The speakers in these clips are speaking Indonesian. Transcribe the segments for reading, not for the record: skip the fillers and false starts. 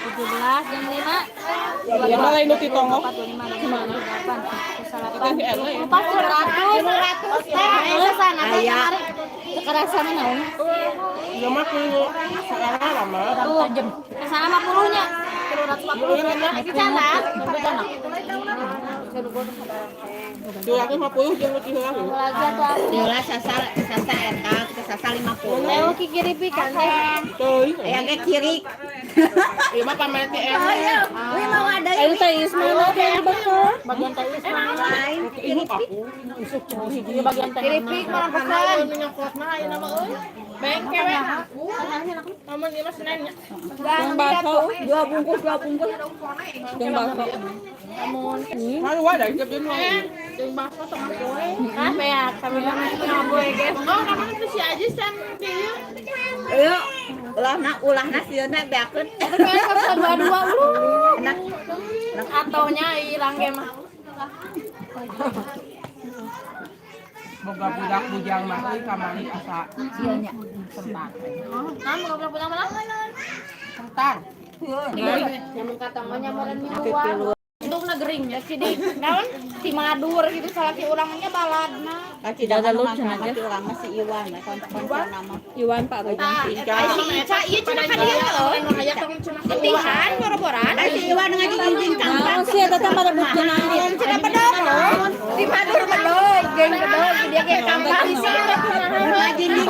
17 jam 5. Ya malah ini ditongok. 4, 25, 28, 28. Itu LA. Pas 200. Teh sana teh kemarin. Kekerasan naon? Ya mah kudu sekarang lama. Tajam. Kesana 50-nya. 240. Di sana. Jual 50 jeung leutik heula. Lagi atuh. Diolah sasar NK ke sasar 50. Leo kikiri pikan teh. Teuing. Aya ge kiri. Ieu mah pamane teh Wih mau ada Ayo teh Ismana teh bakal. Bagian teh lain. Ibu aku. ini bagian teh. Kiri pik mah pesan. Nyokotna ayeuna mah euy. Bengke we. Amun ieu mah senennya. Yang bakso 2 bungkus. Yang bakso. Hayu wae da jeung mah. Jeung bakso tengah poe. Ah beak, kami mah tengah poe ge. Oh, namanya tuh si Aji san dieu. Ayo. Ulahna sieuna beakeun. Kayak bisa dua-dua lu. Enak. Atonya hilang ge mah. Boga budak bujang mah euy kamari asa Sionya. sempat. Kamu goblok pulang mana? Kentang. Nyamun katang mah nyamuran minuan. Untuk negering ya sih di naon si Madur gitu salah ki urangnya baladna. Kaki daga lu cenah ge urang mah si Iwan kontak nama. Iwan Pak Bajang. Ah, si Ica ieu cenah ka dieu loh. Aya tong cenah ketihan boro-boran. Si Iwan ngajijing Naon sih eta teh pada bukti naon? cenah bedog. Si Madur bedog, geng bedog dia ge kampar isi Ngajijing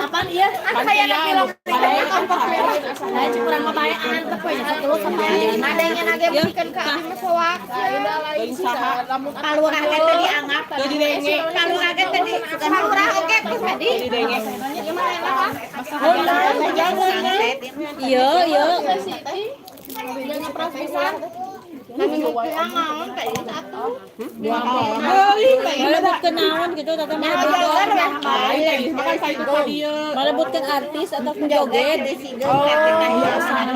Apaan iya? Aya na kilo. Aya kurang mabayaan teh poe terus sampai madengnya nage bikin ka soak. Udah lain sih lamun kalurah ge teh dianggap. Teu didenge. Kalurah ge teh kalurah oge geus tadi. Teu didenge. gimana enak? Iya. Mobilnya pras pisan. Kami ngomong naon kayak itu atuh. Malebutkeun naon gitu tata mah. Makan saya itu ka dieu. Malebutkeun artis atau joget.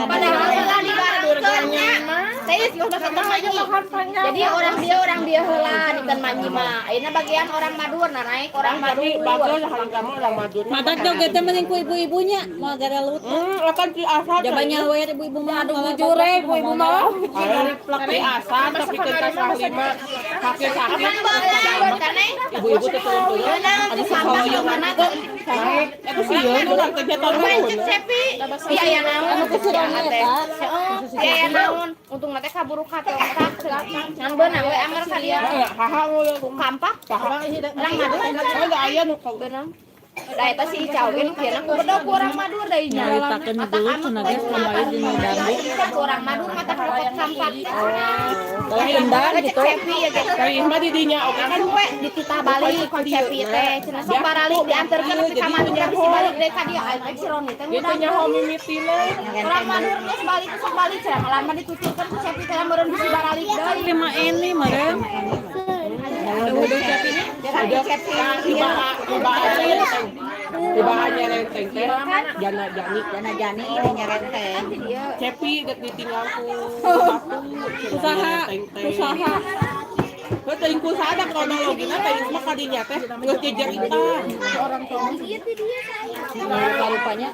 Padahal heula di Baturnya. Saya sih udah ketemu aja jadi orang dia heula dikeun manji mah. Ayeuna bagian orang Madur naik orang Madur. Bagus hari kamu orang Madura. Matak joget teh mending ku ibu-ibunya mau gara lut. Akan si asal. Jabanya we ibu-ibu mah Aduh bujur ibu-ibu mah. Tapi asal tapi kita kelas 5 kakek sakit. Ibu-ibu teh turun-turun. Ada sampah yang mana tuh? Itu sih orang kerja tahun Cek sepi. Biaya naon? anu kusurana eta. Biaya naon? Untung teh kaburu ka tongkak. Ngan beunang we anger ka dia. Haha Kampak. Orang Madur ada aya nu beunang. Da eta si Icau ge nu kieu ku bedog ku orang Madur da ieu. Nyaritakeun dulu cenah ge kamari di dangu. Orang Madur mata kakek kampak. Kalau dendam gitu. Sepi ya gitu. Kali mah di dinya oke kan We dititah balik ku Cepi teh. Cenah sok baralik dianterkeun ke kamar dia si balik deui ka dia. Aya si Roni teh itu nyaho mimitina. orang Madur geus balik sok balik cenah lamun mah dituturkeun ku Cepi teh meureun bisi baralik deui. Lima ini meureun. Udah Cepi. Udah Cepi. Iba aja. Ibahanya renteng teh. Jana Jani. Jana Jani ini nyerenteng. Cepi dek ditinggalku. Usaha. Teuing ku sada kronologina teuing mah kadinya teh geus jejerita. Orang tua. Rupanya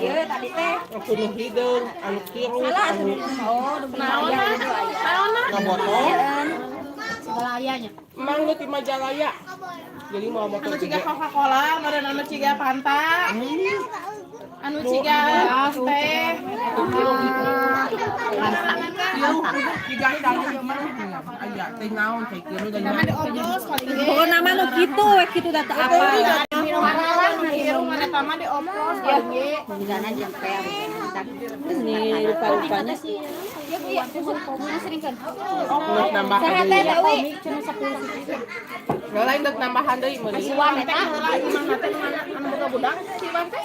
dari tadi teh. Aku nu hideung, anu kiru, anu ngabotol. Sebelayanya. Emang lu di Majalaya. Jadi mau motor Anu ciga Coca-Cola, meureun anu ciga Fanta. Anu ciga teh. Tiga kali mah aya teh naon teh kieu dan Nama dioplos paling ge. Pokoknya nama nu kitu we kitu data apa. Minuman orang ngiru mana tama dioplos paling ge. Jana jempel. Ini rupa-rupanya sih. Ya Bu, ya kudu seringkeun. Oplos nambahan deui. Lain dek nambahan deui meuli. Siwan eta heula imah teh anu boga budak siwan teh.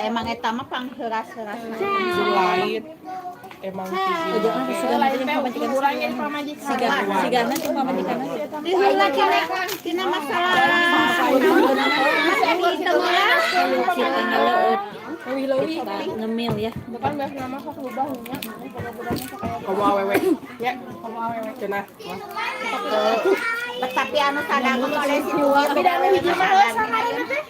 Emang eta mah pangheras-heras. Lain emang Lain teh kurangnya pamajikan. Sigana tuh pamajikan. Diheula kena masalah. Lewi ngemil ya. Bukan bahasa nama sok lubah nya. kamu awewe ya kamu awewe cenah Tapi anu sadangu oleh si Beda anu hiji mah samarina teh.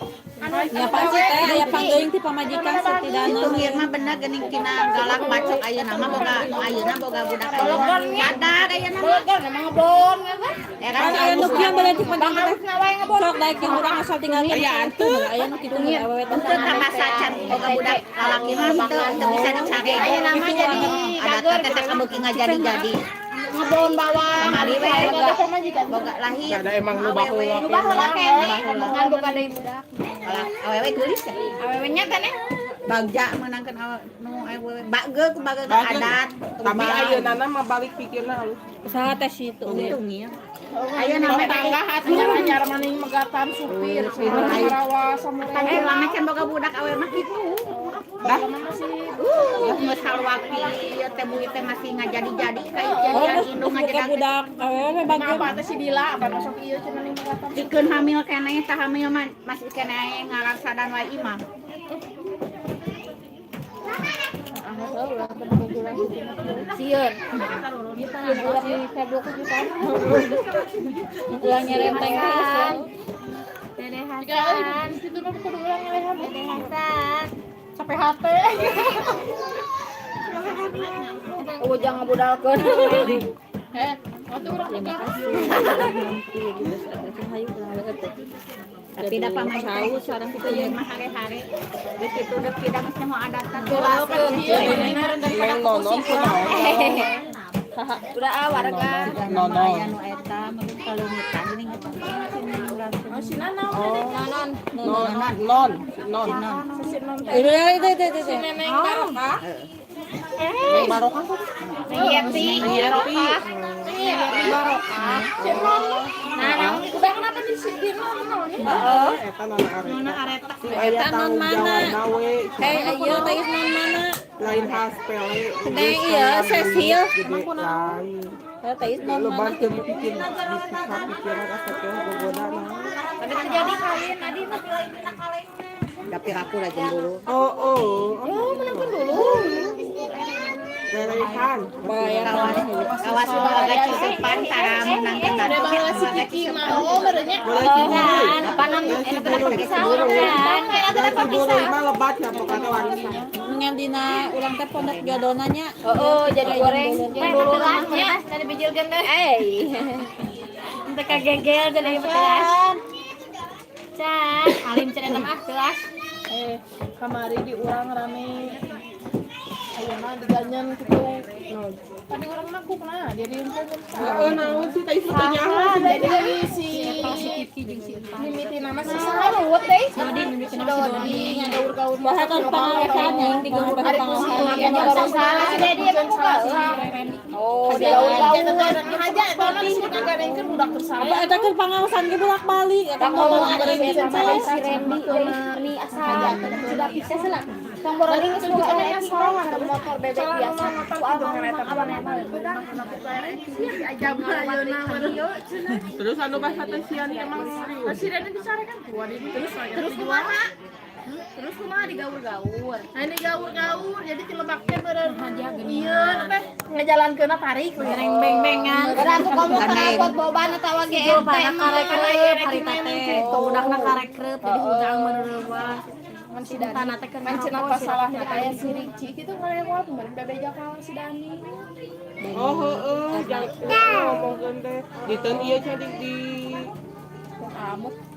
Ya pasti teh aya panggeuing ti pamajikan setidakna. Tungir mah bener geuning kina galak bacok ayeuna mah boga nu ayeuna boga budak ayeuna. Cadar ayeuna mah. Kan emang ngebon kan. Ya Kan kan aya nu kieu beureut ti panjang teh. Nawae ngebon. Sok daek yang urang asal tinggal aya antu aya nu kitu awewe teh. untuk tambah sacan boga budak lalaki mah teu bisa dicari. Ayeuna mah jadi Ada teh kabeuki ngajadi-jadi. ngebon bawang. Kamari we Boga pamajikan. boga lahir. ada emang nu baheula Lubah heula keneh. Ngan boga deui budak. Awewe geulis ya. Awewe nya keneh. Bagja menangkan nu awewe bagel ku bagel adat. tapi ayeuna mah balik pikirna halus Usaha teh situ. Tungir. Ayo nama tangga hati ajar maning megatan supir. Rawa samura. Lama can boga budak awewe mah kitu. dah Geus halwapi ieu teh bui teh masih ngajadi-jadi kayak Oh, jadi indung buka ngajadi. budak awewe bagel. Apa teh si Dila apa masuk ieu cenah maning megatan. Dikeun hamil keneh tah hamil mah masih keneh ngarasaan wae imah. Sieun. Budak di Facebook kita. Ulang nyerenteng teh. Dedehan. Situ mah kudu ulang ngelehan. Dedehan. Sampai hate. Ujang ngabudalkeun. Waktu urang teh. Tapi da pamajikan sareng kitu jeung mah hare-hare. Di kitu da pida mah mau adatan. neng nonon kunaon Udah warga. nonon Anu eta mah kalungitan geuning eta. Si Nanon. non Itu. Neneng Barokah. neng barokah Yeti. Barokah. Barokah. Nah, udah kenapa di sini Nanon? eta non areta Nona areta. aya non tanggung mana? jawabna we Ayo teh non mana? lain khas pele Teh iya Cecil. lain Teh non lo mana? bantu bikin pikiran asa teh gogoda nah Tapi terjadi kawin Adi mah Tapi aku lah jeung dulu. oh menangkan dulu. lelehan Kawas boga cisupan tara menangkeun Ada baheula si Kiki mah merenya. boleh tidur Apa nan eta teh pisah kan? Eta teh tidur pisah. mah lebat ya pokoknya wanita Ngan dina ulang teh pondok jodona nya. Oh, jadi goreng. Yang dulu nya dari bijilkeun teh. Teu kagegel jadi beteras. Can, alim cenah mah kelas. Kamari diurang rame. Ayeuna diganyan kitu. Tadi urang mah kukna, jadi naon sih teh fotonya jadi si mimiti nama si Salut deh. Si Dodi ngadaur-gaur Bahasan pangawesan yang digawe Ari pangawesan. kusi baru salah jadi dia kan buka. Oh, dia gaul haja tahun sih ngagadengkeun budak Apa tersabak. eta keur pangawesan ge bolak-balik eta Kalau ngomong ada ada si gitu teh. Randy ni asal sudah bisa selak. Tong borong ini suka ada salah motor bebek biasa. Terus anu bahasa teh sian emang presiden disarekan terus kumaha? Terus kumaha digaur-gaur. Nah ini gaur-gaur jadi cilebaknya beureun ieu teh ngajalankeunna tarik Beng-bengan. Karena aku kamu kenapa bobana tawa ge ente karek harita teh. Udahna karek kreup jadi hudang meureuh. Tanah teh keur Mancen apa salahnya kayak si Ricci gitu ngelewat kemarin bebeja kawan si Dani. Oh heeh, ngomongkeun teh. Diteun ieu jadi di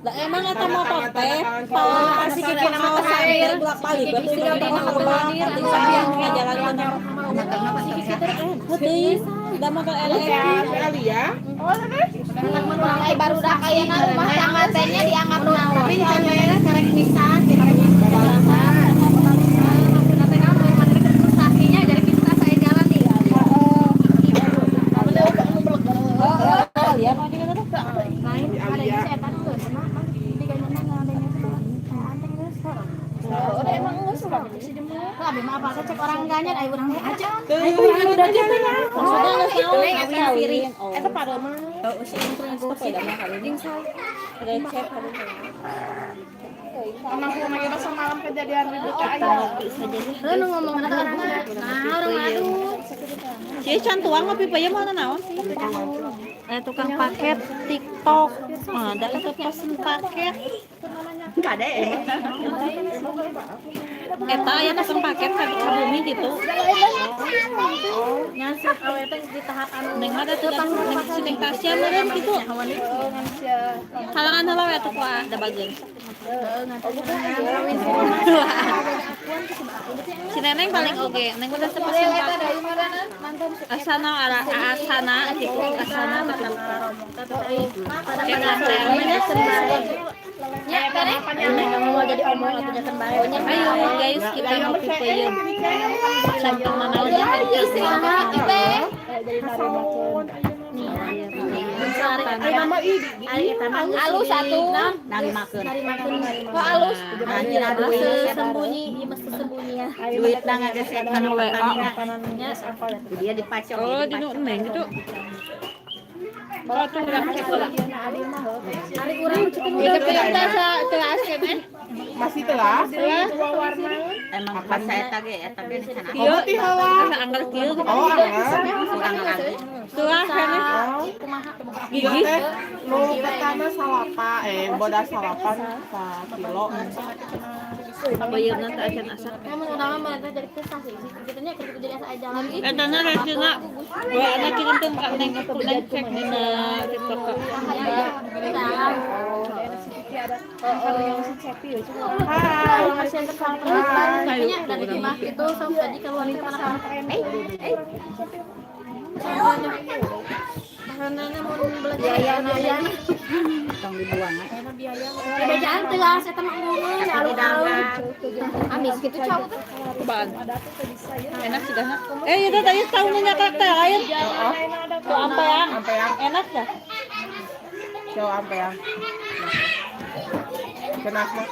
Lah emang eta motor teh kasih kieu nama sambil bolak-balik berarti udah bolak-balik di samping ngajalankeun heueuy da motor LX Alia. mulai baru dah kayana rumah tangga tehnya dianggap rumah tapi dicampurna karek pisan sakinya dari kita saya jalan nih ya mau juga tuh lain ada yang setan tuh Emang nggak suka sih jemur. Abi mah apa cek orang ganyan ayo urang aja. udah dia tanya maksudnya nggak tahu Kawin. Eta pada mah. ada chat Emang aku lagi pas malam kejadian ribut aya. Lu ngomong orang orang ngadu. Cie can tuang ngopi peuyeum mana naon tukang paket TikTok ada itu pesen paket Kade. eta aya pesen paket ka bumi gitu Nyasih awe teh di tahap anu neng ada tuh neng sineng Tasya meureun gitu halangan heula we atuh ku ada bageun si neneng paling oge neng udah sepesen paket asana ala asana gitu asana tetap kayak ngantel nya kan mau jadi omong atunya sembari ayo guys kita ngopi peuyeum sampai nanaonnya istri anak kita alus satu Nari makeun. kok alus sembunyi ieu mesti sembunyi ya Duit na ngagesek kana WA dia dipacok. oh di nu neng gitu Bawa tuh udah cek lah. ari urang ceuk kita teu askeun Masih telas. Emang pas eta ge di sana. Oh, ti hawa. Asa anggar kieu gitu. Oh, anggar. Kurang lagi. Tuh ah kana. Gigi teh nu pertama salapa bodas salapan sa kilo. Bayarna teh acan asa. kamu undangan mah jadi prestasi sih kitanya kerja jadi asa jalan gitu Eta na resina. Gua anak kirimkeun ka neng neng cek dina TikTok. Kayaknya dari rumah itu sampai tadi keluar itu anak-anak Karena mau belajar biaya Tong dibuang. bejaan telah saya teman ngomong amis gitu cowok Cobaan. Enak sih dah. Itu tadi tahu nya karakter lain. Tuh ampeang. Enak dah. Coba ampeang. Kenapa?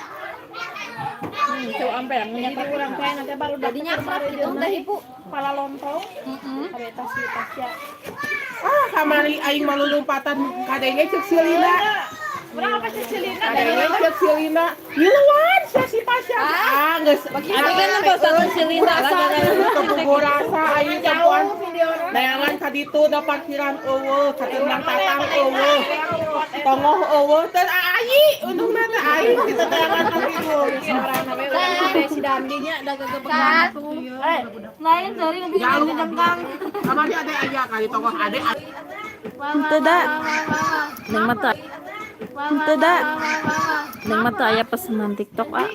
Tuh ampeang nya kurang teh nanti baru jadinya akrab gitu teh ibu Pala lontong. Ada tas ya. Ah, kamari aing malu lompatan kadenge cek silina. Berapa sih Celina? Kadenge cek silina. Yuan si Pasha. Ah, geus. Abi kan posan silina lah Kebugo rasa aing jawan. Dayangan ka ditu da parkiran eueuh, katenang tatang eueuh. Tongoh eueuh teh ayi, undungna teh aing kita dayangan ka ditu. Si Dandi nya da kan lain dari lebih dengkang Kamari ade aja kali tongoh ade. Teu da. Neng mata. Teu da. Neng mata aya pesanan TikTok ah.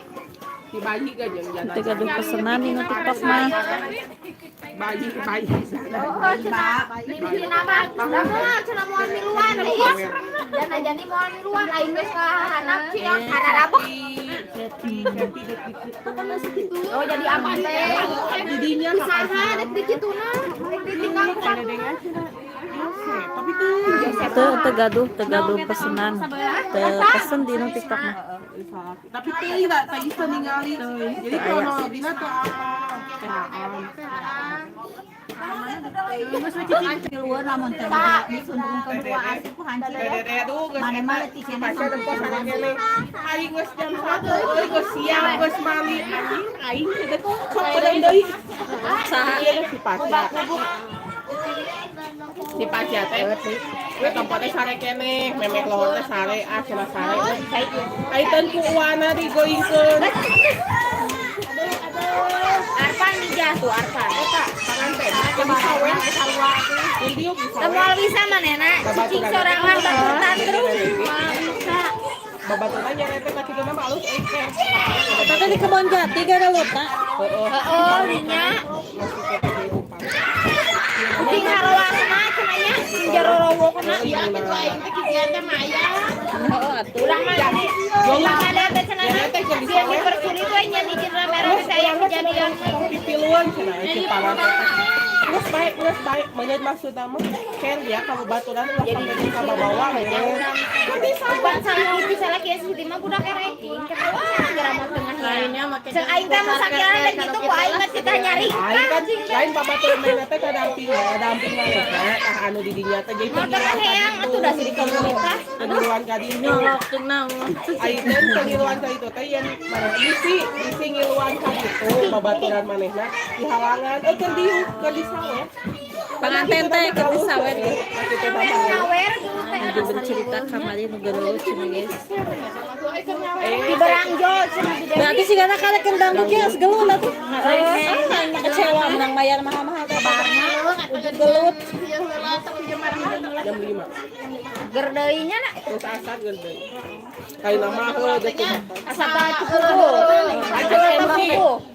Dibagi ka jeung jana. Teu gaduh pesanan dina TikTok mah. Bagi. ini nama nama cenah moal miluan dan jadi moal miluan aing geus kahanap cios ada rabok oh jadi apa teh Didinya saha dek di kituna dek ditinggal Tapi tuh Tegaduh pesenan. Pesen di TikTok mah. tapi tuh tidak bisa ningali. Jadi kronologisnya tuh Keluar lamun teh disundungkeun dua asih ku hancur. Mana mah ti cenah aing geus jam 1 euy geus siang geus mali aing teh sok pedeng deui. Saha ieu si Pasya. Si Pasya teh we tempat teh sare keneh, memek lohor teh sare, cenah sare. Ai teu ku uwana digoingkeun. Arpan dijah tuh Arpan. Eta panganten, jadi sawen sarua atuh. Dia bisa. Moal bisa manehna cicing sorangan baturan terus. Babaturan nyerete ka kitu mah alus euy teh. Tata di kebon jati gak ada lupa. Heeh, dinya. Cicing harowana cenanya jero rowo kana. Iya atuh aing teh kikieu teh maya. Urang mah urang ada teh cenana. Dia diperkulit we nya di rame-rame saya kejadian. Pipiluan cenah si parah. Geus baik, meunyeun maksudna mah ken dia ka babaturan ulah sampai ka bawah beres. Bukan salah itu salah kieu si mah budak ranking kata wah gara mah tengah lainnya make. Cek aing teh mah sakira teh kitu ku aing mah kita nyari. Aing kan lain babaturan mana teh kadamping maneh tah anu di dinya teh jadi Motor hayang atuh da di komunitas. pengiluan ka dinya. Nyolok tuh naon. Aing teh pengiluan ka itu teh yen mana bisi ngiluan ka kitu babaturan manehna di halangan keur diuk keur disawet. Pengantin teh ke sawet. Sawer dulu teh. Ada bercerita kamari nu geuleuh cenah guys. Di Barangjo cenah di Berarti si gana kada kendang geus geuleuh lah tuh. Kecewa menang bayar mahal-mahal teh barna. Gelut. Jam 5. Gerdeuinya na. Terus asal gede. Kayak nama aku detik. Asapa cukup.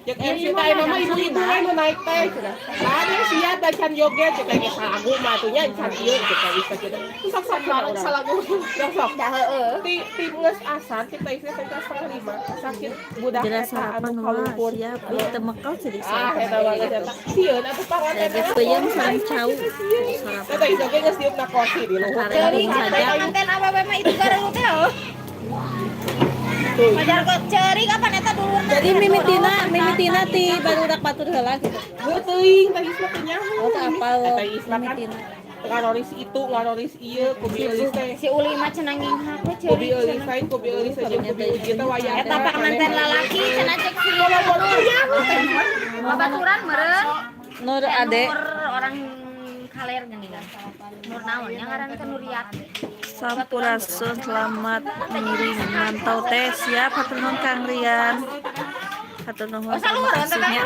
Cek MC teh nama ibu-ibu anu naik teh. Ada siap dan can joget cek lagi sagu matunya can ieu cek bisa gitu. Sok-sok salagu. Sok-sok. Dah heueuh. Ti geus asar kita isi teh 4:30. Sakit budak Jelas eta sarapan anu wah kalungpun. siap. Ieu teh mekal jadi Ah, eta sarapan. banget eta. Sieun atuh panganten. Jadi peuyeum sareng cau. Sarapan. Eta ieu ge geus diuk na kursi di luhur. Ceuring saja. Panganten apa mah itu gareu teh oh. Pajar kok ceuring apa neta dulu. Jadi mimitina ti barudak batur heula gitu. Heuh teuing teh isna teh nyaho. Oh teh apal Eta isna kan mimitina. ngaroris itu ngaroris ieu kubi eulis teh. Si Uli mah cenah nginghak we Kubi ceuring. eulis lain kubi eulis aja kubi uji teh wayang. Eta panganten lalaki cenah cek si babaturan meureun. Nur ade Nur orang kaler geuning kan. Nur naon nya ngaranna teh Nuriat. Sampurasun selamat mengiring mantau teh siap hatur nuhun Kang Rian. Hatur nuhun kasihnya.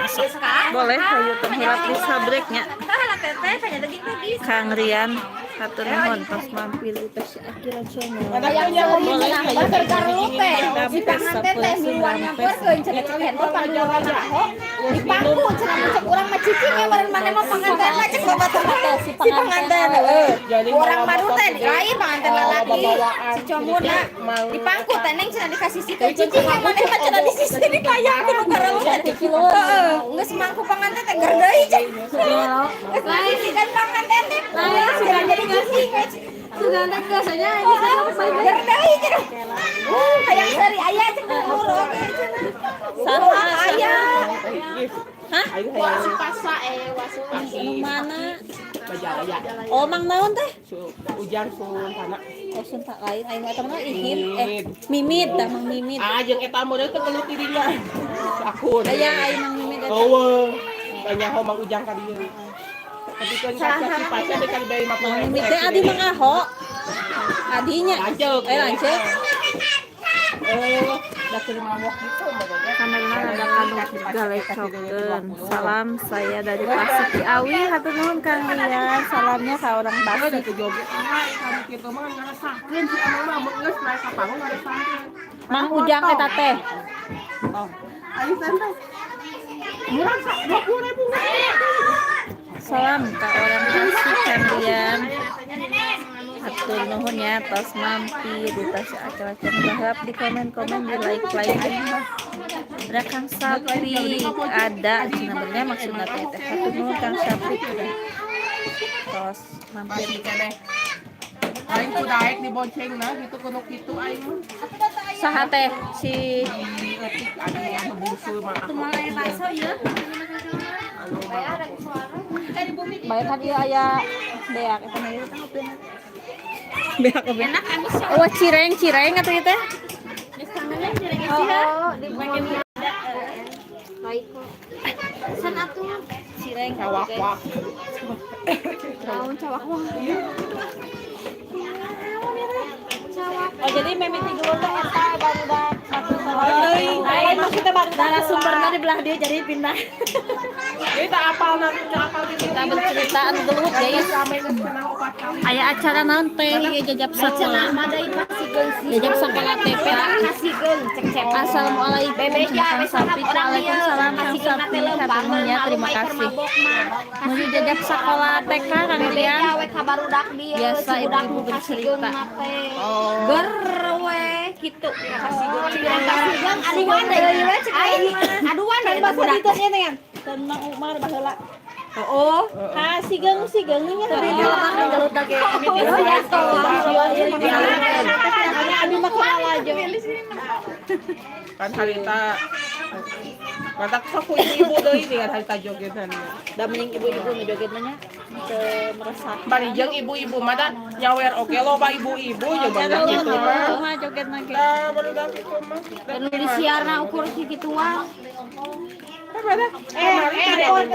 Boleh hayu tong hilap di sabreknya. Tah teteh tanya daging-daging. Kang Rian hatur nuhun tos mampir di tes akhiran channel. Ada yang Boleh hayu tong Garupe, si panganten teh miluan nyamperkeun cenah cek handphone panduan aho. Di pangku cenah cek urang mah cicing ya bareng mana mah panganten mah cek babaturan teh si panganten heueuh. Urang madu teh lain panganten lalaki. Si comuna di pangku teh neng cenah dikasih situ cicing yang mana mah cenah di sisi di payang kudu gareu teh. Heeh, geus mangku panganten teh gerdeui cek. Lain si kan panganten teh. Lain cenah jadi cicing we. Suganda biasanya ini kan gerdeui cenah. Hayang sari aya cek dulu oge cenah. Saha Aya. Hah? ayo hayang Pasa wasupasi. Mana? bajalaya. Oh mang naon teh? Ujang sun kana. Oh sunta lain aing eta mah ihim mimit tah mang mimit. Ah jeung eta model teh kelut dirinya. Akun. Aya aing mang mimit eta. Eueuh. Banyak mang ujang ka dieu. Tapi kan kaca sifatnya dekat dari Mang mimit teh adi mang aho. Adinya. Lanceuk. Lanceuk. Da keur mawok gitu moga. Kamerna ada kanu galecokkeun. Salam saya dari Tasik Ciawi. Hatur nuhun Kang Rian. Salamnya ka orang Bangga Tasik. da teu joget. Ah, kan kitu mah ngarasakeun si anu mah mun geus naik ka panggung ngarasakeun. Mang Ujang eta teh. Oh. Ayo santai. Murah 20.000. Salam ka orang Tasik Kang Rian. Hatur nuhun ya tos mampir di tas acara channel di komen-komen di like ada Kang Sapri ada sebenarnya maksudnya teh hatur nuhun Kang Sapri tos mampir. Masih keneh. Aing ku daek di bonceng nah gitu kuno kitu aing mah. Saha teh si Etik anu yang bungsu mah aku. Anu mah. bae kan ieu aya beak eta mah ieu beak enak oh cireng atuh ieu teh Oh, di bawah baik kok. San atuh cireng Cawak-wak. naon cawak wah. oh jadi memiti dulu teh eta barudak satu lain maksudnya barudak narasumberna di belah dia jadi pindah Kita apal nanti apal kita bercerita anu gelut guys aya acara naon teh ieu jajab sakola jajab sakola TP Kasihkeun cek-cek. assalamualaikum Bebeja Kang Sapi waalaikumsalam Kang Sapi katanya terima kasih menuju jajab sakola TK Kang Rian we kabarudak dia biasa ibu-ibu bercerita gerwe kitu kasihkeun aduan deui we cek aduan deui budak tenang Umar baheula oh sigeng nya tapi dia mah gelut lagi abi mah kalajo kan harita matak sok ku ibu deui dengan harita jogetan. da mending ibu-ibu nu jogetna nya teu meresah Bari jeung ibu-ibu mah da nyawer oge loba ibu-ibu jeung banyak gitu mah. mah jogetna ge Da barudak kitu mah. anu disiarna ukur kituan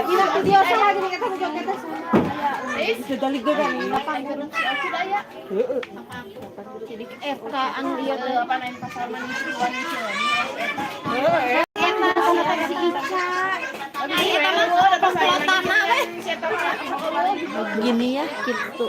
dina video salah jadi kata jogetna sudah ligedan FK anu lieu teh Apa naik pasar manusia wanita. si Ica aya mah komplotana we gini ya gitu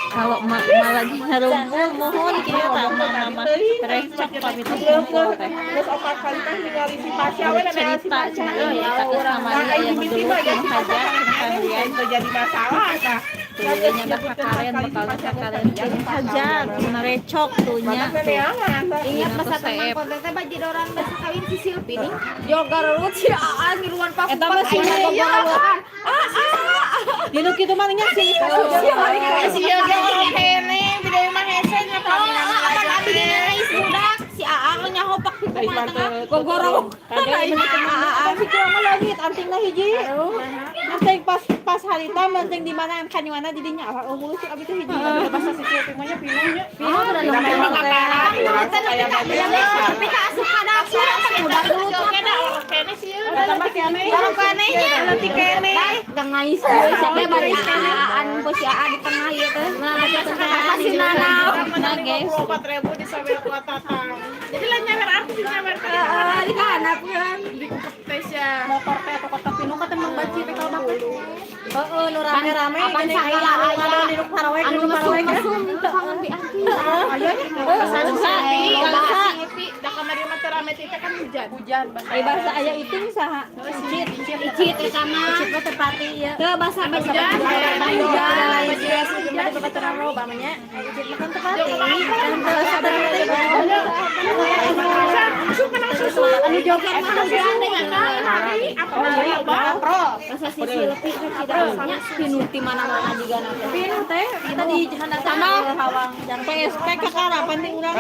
kalau lagi ngarumpul mohon kieu tah mama recok pamit kumpul teh Terus opat kali teh ningali si Pasha we na cerita cenah ya urang aya menggelut yang hajar kalian terjadi masalah tah. tuhnya dah kakaren bakal kakaren yang hajar cenah recok tuhnya ingat masa teman konten teh bajidoran basa kawin si Silpi nih jogar rut si Aan ngiruan pas eta mah sih dinu kitu mah nya sih si Yoga orang kene video mah hese nya apa abi nangis budak si Aan nya hopak di mata gogorong Aan si kira mah langit antingna hiji anting pas harita menting di mana kan di mana didinya apa mulu si abi teh hiji bahasa si kira mah nya pinuhnya tapi ka asup ka dapur apa budak dulu orang kene nya nanti kene ngais sampai bari Aan ku si Aan di tengah ieu teh kasih nanau nah guys 4.000 disabel ku tatang. Jadi lah nyawer arti nyawer di kahanapkeun di tes ya. motor teh atau kota pinu kata membaci teh kalau dapat heeh nu rame-rame Apaan gini saya ada di ruk parawek di ruk parawek kangen bi anti Tapi da kamari mah teu rame teh kan hujan. ai bahasa aya iting saha icit eta mah cip teh tepati ieu teu bahasa Hujan. jadi bebaturan loba mah nya cip makan tepati dan bahasa anu joget mah bahasa si Silpi tidaknya pinuti mana-mana digana pinu teh kita di jahanam sama hawang jangan PSP kakara penting urang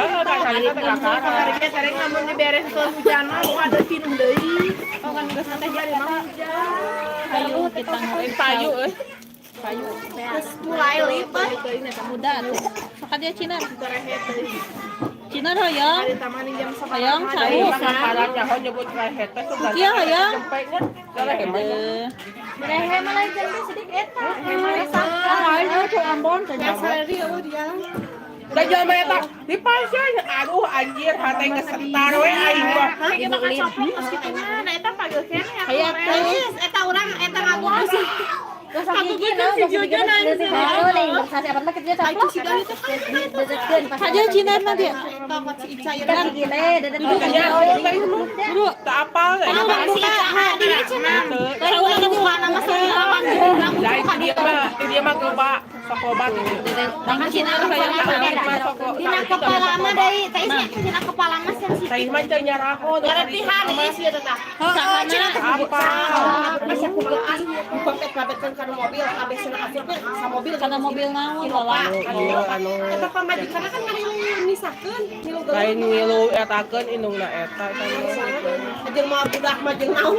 Sering namun diberes ke hujan mah ada pinuh deui. Oh kan geus teh jadi mah hujan. ayo kita ngeuing Payu euy. payu mulai lipat muda tuh sakadnya Cina Terehe teh. Cina hoyong Di taman jam 9. hoyong Ayo cau makanan nyaho nyebut terehe teh sudah. Iya, hoyong. Jempeknya terehe mah. rehe malah jeung sedikit eta ayo ke Ambon teh Da jalan mah eta di pasar aduh anjir hate kesetar we aing mah. kita kan sopong geus kitu mah da eta pageuh kene Hayat teh eta urang eta ngagoos aku kan si Jojo nangis. Oh, nih, sasi apa mah kerja tak. Saja Cina mah dia. Kok si Ica ya Kan gile, dadat Buru, tak apa lah. si Ica di cenah. Kalau ulah kan mana mah selawan. Dia mah coba sokobat itu. Makan cina Dina kepala mah deui, teh cina kepala mah sensitif. Saya mah teh nyarako. Berarti hadis ya tetap. Heeh, cina Apa? Masih kubekan. Bukan teh kabetkeun kana mobil, kabeh cenah asupnya sa mobil Karena mobil naon lah. Eta pamajikan kan misakeun. Lain ngilu etakeun indungna eta ajeun mah budak mah jeung naon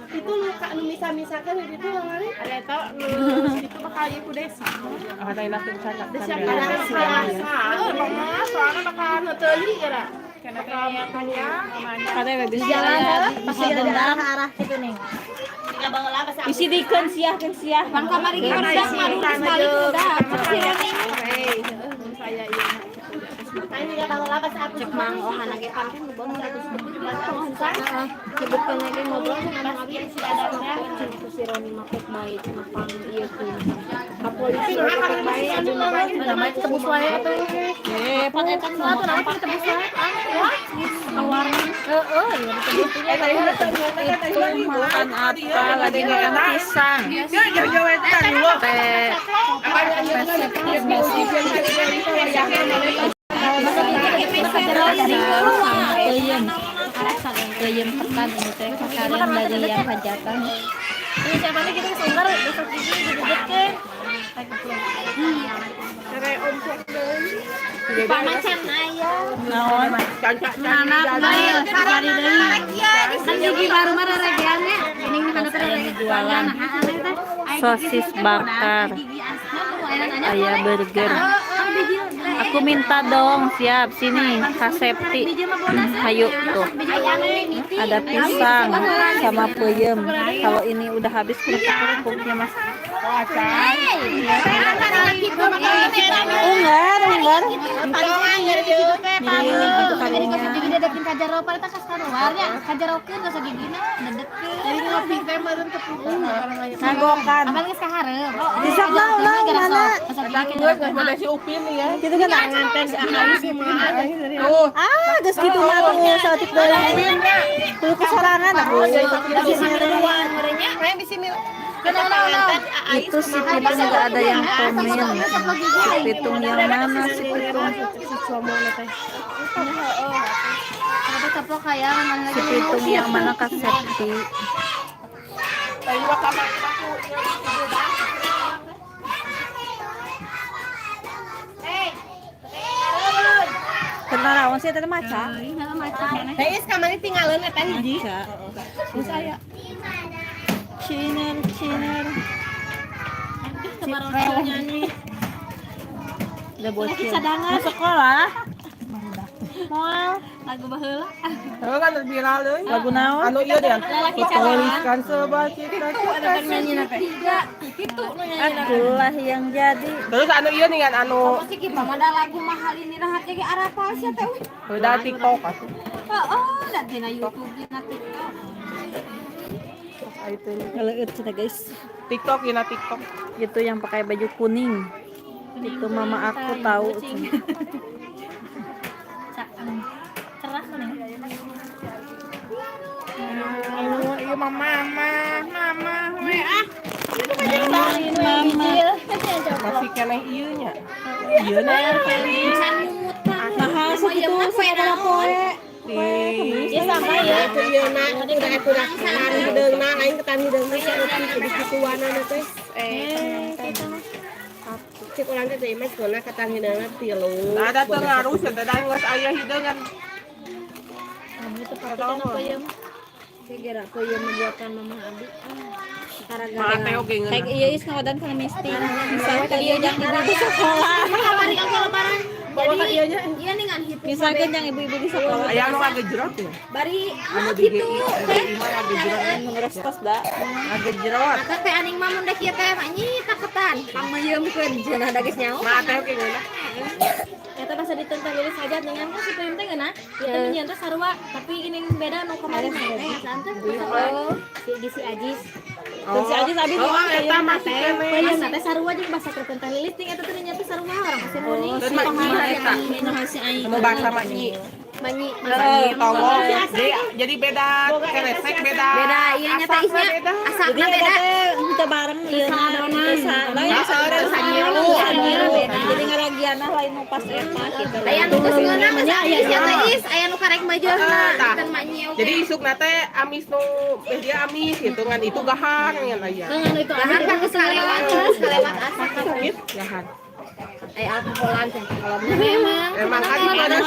itu luka anu misa-misakeun di ditu ngari ada eta itu bakal ieu ku desa ada enak sana desa soalnya bakal neuteuli era kana makanya Kada we bisa Jalan jalan. pasti ada arah situ nih. Isi dikeun siahkeun siah. Kan kamari kita udah madu sekali udah. saya ieu Ini enggak tahu apa saat cek mang ohana ge panten bong ratus juga mohon sana. Sebutkan lagi ngobrol sama abis si adanya si Roni makut baik mapang ieu tuh. Polisi makut baik adu nama tebus wae atuh. Pan eta Nah, tuh nama tebus wae. Wah, awarna. Heeh, ya itu makan apa lagi dengan pisang. Teh Peyem pekan ini teh kakarian dari yang hajatan. Ini siapa nih kita sumber besok gigi digigit ke. Pamacan ayam. Naon? Anak bae sakari deui. Kan gigi baru mah regeannya. Ini kan ada Jualan sosis bakar, ayah burger. Aku minta dong, siap sini Kasepti. Hayu tuh. Ada pisang sama peyem. Kalau ini udah habis kerupuk-kerupuknya mas. Enggak. Nagokan. Bisa mana? ada si Upin nih ya Gitu kan nganten si Ais geus kitu mah tuh saeutik deui. Tuh kesorangan aku. Itu si Pitung enggak ada yang komen. Si Pitung yang mana si Pitung? Si Pitung yang mana Kasepti? Kenapa sih tadi maca? Heis kamari tinggalin eta hiji. Saya. Ciner. Udah bocil. Mau sekolah? Moal. Lagu baheula. Heuh kan viral deui. Lagu naon? Anu ieu deh. Tuliskan sebuah cita-cita. Akulah yang jadi. Terus anu ieu nih kan anu Masih kita mah ada lagu mahal ini rahat ge arapa sia teh. udah TikTok atuh. Heeh, dan dina YouTube dina TikTok. Itu Kalau itu guys, TikTok ina TikTok. itu yang pakai baju kuning. Itu mama aku tahu. Cerah nih. Iya mama. Masih keneh ieu nya. Ieu na. Mahal segitu saya poe. Ya sama ya itu ieu na udah ketan hideungna aing ketan hideungna sia euti kudu kituana na teh. Cek urang teh mah sekolah ketan hideungna 3. Ada pengaruh sedang geus aya hideungan. Itu pertama peyem. Kira peyem buatan mama Abi. Mate oge ngeun. Kayak iya is ngawadan kana Misti. Misalkan ieu yang ibu di sekolah. Kamari ka lebaran. Bawa ka ieu nya. Iya ningan hipu. Misalkan yang ibu-ibu di sekolah. Aya anu ngagejrot ya. Bari Anu di GI teh ngagejrot. Ngurus tos da. Ngagejrot. Eta teh aning mah mun da kieu teh mah nyi taketan. Pangmeyeumkeun cenah da geus nyaho. Mate oge ngeun. Eta basa ditentang lilis saja dengan kan si peyem teh geuna. Ieu teh nyeun teh sarua, tapi ini beda nu kemarin teh santai. Oh, si Ajis. Terus si Aji tadi Oh, eta masih kene. Bahasa teh sarua jeung bahasa Kristen teh lilisting eta teh nya teh sarua orang pasti muni. Terus maknyi eta. Anu bahasa maknyi. Manyi. Tolong. Jadi beda keresek beda. Beda ieu nya teh isnya asapna beda. kita bareng ieu lain Sanyiru. jadi ngaragiana lain nu pas eta gitu. Aya nu geus ngeunang mah isnya teh is aya nu karek majeurna dan manyi oge. Jadi isukna teh amis nu dia amis gitu kan itu gahar yang aya. Ngan itu ahar kan geus kalewat asap. Sakit gahar. Aya alkoholan teh. Emang adi panas.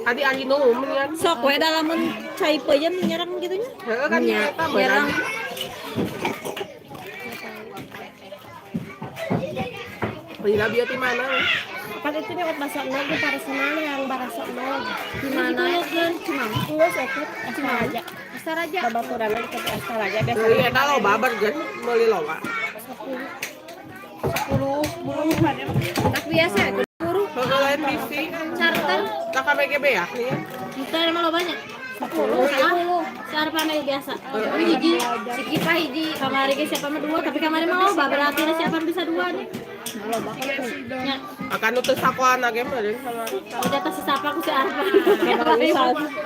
Adi angin umum kan. Sok we da lamun cai peuyeum nyerang gitu nya. Heeh kan eta Nyerang. Bila biar di mana? Kan itu nih obat bahasa nol di parasenal yang bahasa nol. Di mana kan cuma Enggak sakit, asal aja. asar aja. Babaturan lagi ke asal aja biasa. Jadi eta lo babar kan meuli loba. 10 Tak biasa guru Heeh lain bisi. charter Tak KBGB ya nih. kita emang lo banyak 10 sarapan aja biasa hiji si Kipa hiji kamari ge siapa mah 2 tapi kamari mah loba berarti siapa bisa 2 nih nya Akan nutus sakoana ge mah deui sama. kalau jatah si sapa ku si Arpan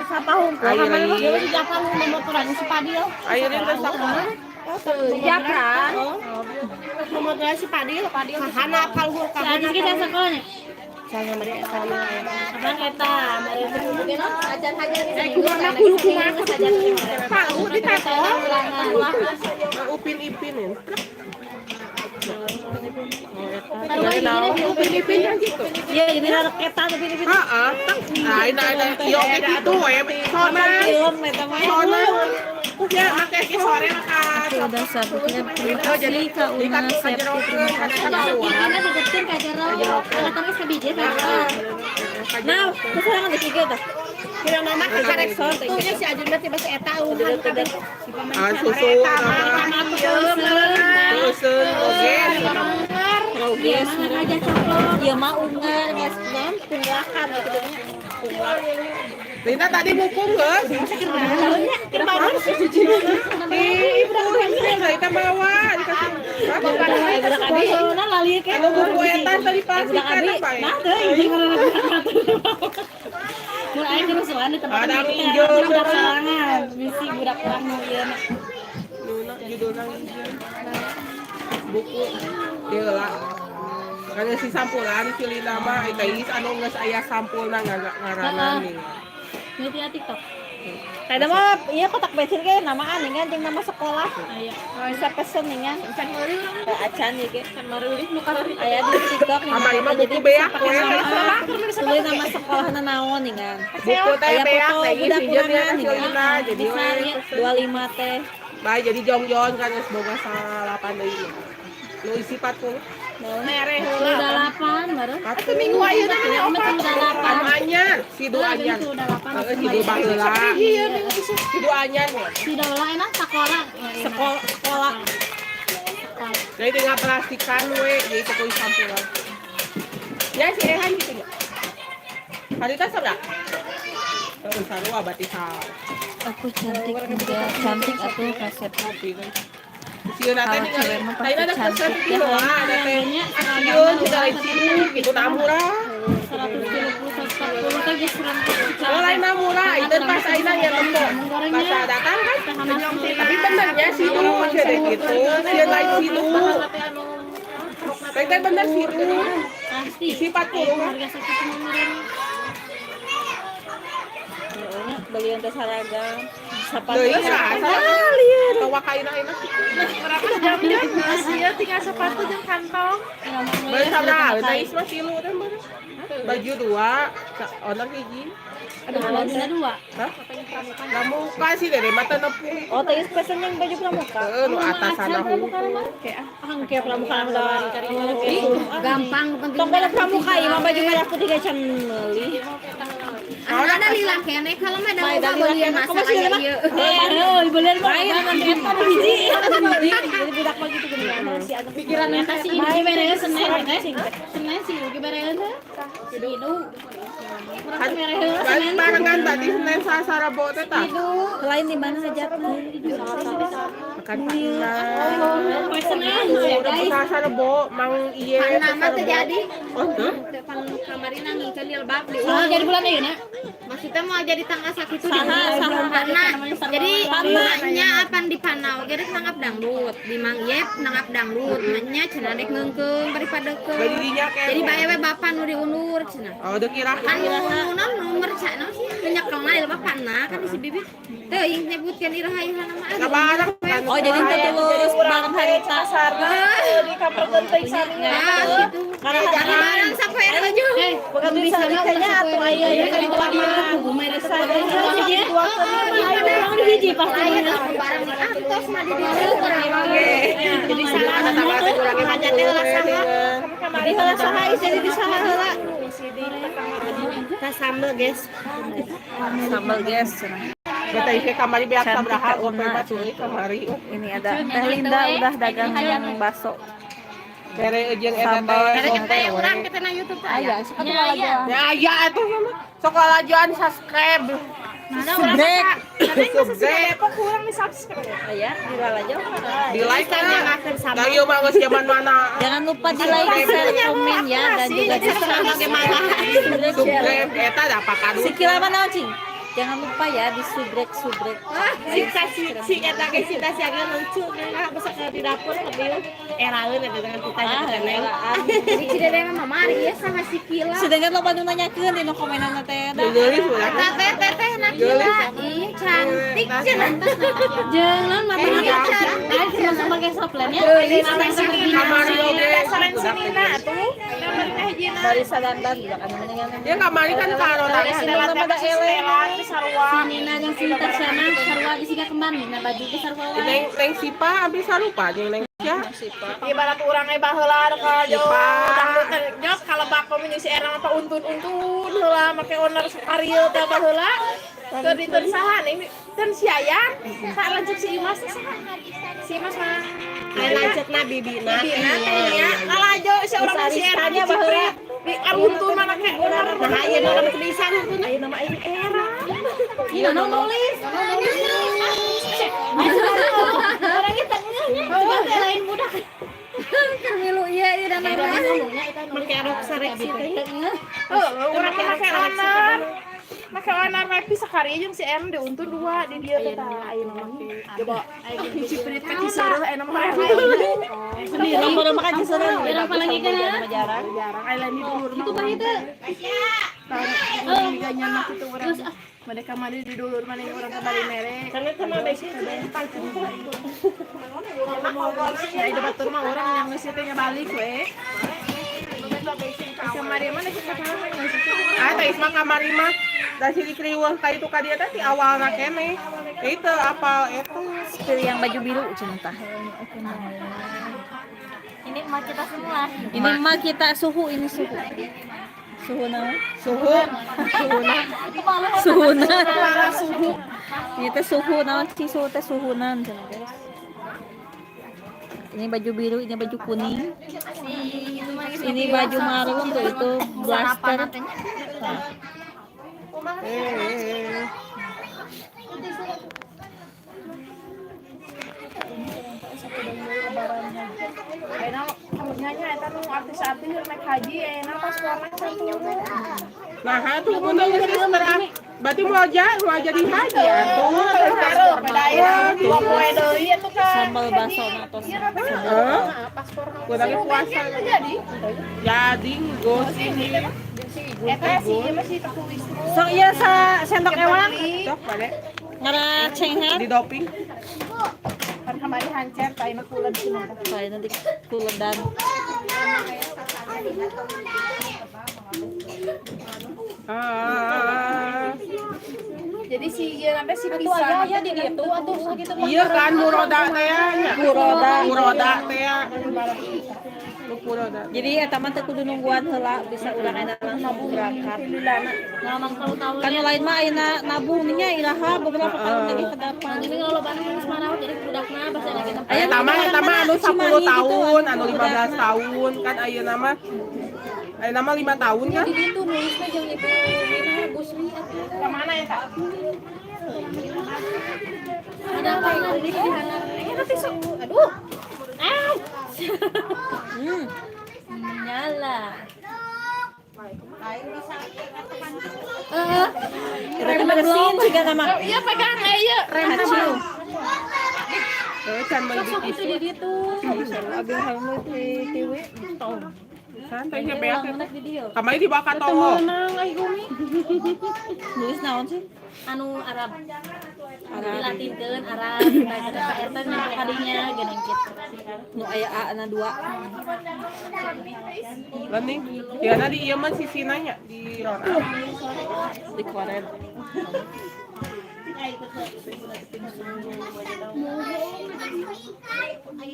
Sapa hungkul Ayeuna Dia di Japan memotoran si Padil. ayeuna teh sakoana. Japran Memotoran si Padil. Hana kalhur si Aji kita sekolahnya Saya mari sama apaan eta mari mungkin ajar hajar kumaha kudu kumaha saja Pak, di tato. Upin-ipinin. Upin-ipin gitu. iya ini rarek eta tapi ini Heeh. Nah, ini ieu oge kitu we sona. film eta mah Sona. Ya make ki sore makan. udah sabutnya terima kasih ka Una Septi terima kasih Karena digetin ka jero, anak kami sabiji nah kesarangan di kieu tah Kira nama ke karek sotunya si Ajun teh bahasa eta uhan kabeh. Ah susu nama. Susu oge. Roges aja coklat ieu mah ungar geus naon punglakan gitu nya Rina tadi mukung geus. Ibu hendak kita bawa dikasih. budak abi na lali ke Anu buku eta tadi pastikan apa ya? nah teh ini mun aya kerusuhan di tempat Ada ini injil. budak salangan misi budak perang nu ieu na Nuna judulna buku heula. Kan si sampulan si Lina mah eta geus anu geus aya sampulna ngaranna nih. Ngerti ya TikTok. Kada mah iya kotak bensin ge namaan kan jeung nama sekolah. Aya. Bisa pesen nih kan. Can meuli urang. Acan ieu ge. Can meuli nu karori. Aya di TikTok nih. Amari mah buku beak we. Tulis nama sekolahna naon nih kan. Buku teh Aya beak foto teh budak geus jeung kurangan nih si kan. Lina jadi we. 25 teh. Bae jadi jongjon kan geus boga 8 deui. Nu isi 40. Mereh heula 8 baru. Atuh minggu ayeuna Ini opat udah 8. anu anyar, si du anyar. Itu udah 8. Heeh, si du baheula. Si du anyar we. Si Dola enak sekolah. Sekolah. Jadi tinggal plastikan we, jadi itu kuis sampulan. Ya si Ehan gitu ya. Harita enggak? Terus sarua berarti Aku cantik juga, cantik atuh resep. Sieu na teh Kalau cewek mah pasti ada cantik kesan ya. gitu lah, ada teh. Asiun sudah isiu gitu na murah. 130 140 teh geus kurang. Oh lain na murah, itu pas aina ya tempo. Pas datang kan. Tapi benernya situ jadi gitu. Sieu lain situ. Tapi bener situ. Pasti. Isi 40 kan. Harga sakitu murah. Beli yang teh seragam. Sepatu. Deui sa. Tawa kaina enak. Jam-jam sia tinggal sepatu jeung kantong. Beli sabaraha? Teh isma kilu teh bener. Baju 2, owner hiji. Ada dua. Hah? Pramuka sih dari mata nepung. Oh, teh pesen yang baju pramuka. Nu atasan aku. Kayak pramuka ada. Gampang penting. Tong kalau pramuka ieu mah baju merah putih geus can meuli. Ada lila kene kalau mah da loba beulian masa aya ieu. Bener mah eta nu hiji. Jadi budak mah gitu geuning si anu Pikiran eta si ini bereun Senin teh. Senin si Ugi bereun teh. Si Inu. Kan balik barengan tadi Senin Sarabo teh tah. Lain di mana aja? Makan udah Sarabo mang ieu Nama terjadi. Oh, tuh. Kamarin ngingkeun di lebak di. Oh, jadi bulan ieu na. Maksudnya mau jadi tanggal sakitu di Panna. Jadi pananya apa di Panau? Jadi nangap dangdut. Di Mang Yep nangap dangdut. Nya cenah dek ngeungkeung bari padekeun. Badinya kayak Jadi bae we bapa nu diundur cenah. oh udah kira Kan nomor cana sih nyekelna di lebak Panna kan si bibit. Teuing nyebutkeun iraha-iraha nama. bareng kan. Oh jadi itu tulus bareng harita. di kamar genteng sami. Ah, gitu. Karena barang sampai aja. Bukan bisa kayaknya atuh aya ya kan itu dia. Orang di hiji pasti Barang di antos mah di Jadi salah ada tambah lagi macam teh lah saha. kamari heula saha jadi di saha heula. Kita sambel guys. Sambal guys. Beta isi kamari beak Cantik sabraha Kak udah Una. batu kamari. Ini ada Teh Linda udah dagang bakso. Bere jeung eta Sambal teh. Kita yang urang kita na YouTube aya. Ya aya atuh mah. Sok lajuan subscribe. Subrek. Subscribe. kurang di subscribe. Ya, di aja. Di like kan yang akan sama. Dayu mah geus zaman mana. Jangan lupa di like, share, komen ya dan juga di subscribe. Bagaimana? Subscribe eta da pakaru. Sikila mana cing? Jangan lupa ya di subrek. Si eta ge si tas yang lucu kan bisa ke di dapur kebil eraeun eta dengan kita Jadi tidak ada mamari ya sama si Kila. Sedangkan lo bantu nanyakeun di komenan teh. Geulis ulah. Teteh nak Kila. Ih, cantik cenah. Jangan mata cantik. Cuma sebagai soplan ya. Kamari oge. saran sinina atuh kamari teh hijina Dari sadandan juga kan mendingan. Dia kamari kan karo Stella teh Stella di sarua Nina jeung Sinta sama sarua disiga kembang dina baju ge sarua wae. Neng Sipa abis salupa jeung Neng Sia. ibarat urang ge baheula ka jo dangdut nyok kalebak pami si erang apa untun-untun heula make owner karieul teh baheula keur diteun saha nih teun siayan sak lanjut si Imas teh saha si Imas mah Lanjutna bibina. bibina teh nya kalajo si urang si erang baheula di aruntun mana ke owner Nah, ieu nama bisa nuntun. ayeuna mah ini era Iya nulis. Orang kita ngeunah lain budak. Kamilu iya ieu dan make rok sarek si teh urang make owner make owner repi sakari jeung si M diuntun dua di dieu teh ayeuna mah coba hiji prit ke disuruh enak mah Lampur makan disuruh. Urang palagi kana. Jarang. jarang lain di dulur Itu bae teh. diganya mah kitu urang mereka mah di dulur mana orang kembali mere kana teh mah besi ya itu batur mah orang yang geus teh balik we kamari mana kita kamari Ah, teh mah kamari mah da si kriweuh ka itu ka dia teh ti awalna keneh. Itu apal eta. Pilih yang baju biru cenah tah. Ini mah kita semua. Ini mah kita suhu ini suhu. Suhu naon? Suhu. Suhu. Ini teh suhu naon sih suhu teh suhunan cenah guys. Ini baju biru, ini baju kuning. Ini baju marun tuh itu blaster. enak nyanyi eta nu artis-artis naik haji enak pas warna cantik Nah, tuh mun geus berarti mau jadi haji atuh. taruh beda ya dua poe deui atuh kan Sambal bakso natos. Heeh. paspor Kurang puasa. Jadi gosip eta sih ieu mah si tertulis Sok iya sa sendok ewang. Cok pada Ngara cenghar. di doping. kan kamari hancer ka ieu kuled cenah Saya nanti kuledan. jadi si ieu nanti si pisang Ya di ditu atuh sakitu. Iya kan muroda teh nya. Muroda teh ya. Muroda. Jadi eta mah teu kudu nungguan heula bisa urang enak langsung berangkat. Ngalaman tahu-tahu. Kan yang lain mah ayeuna nabung nya iraha beberapa tahun lagi ke depan. Ini kalau bandung geus maraw jadi budakna bahasa kita. Aya mah eta mah anu 10 tahun, anu 15 tahun kan ayeuna mah. Ayeuna mah 5 tahun kan. Di ditu nulisna jeung itu Ada apa ini? Aduh. Menyala. Rem mesin juga nama. Iya pegang aja. Hacu. Can mau Itu di situ. Abi hamu di TV. santai ya beak. Menak di dia. Kamari dibawa ka toko. Nulis naon sih? Anu Arab. Dilatinkeun Arab. Baca ka eta nya kadinya geuning kitu. Nu aya A na 2. Lening. Ya na di ieu mah sisi nanya di Rona. Di koren.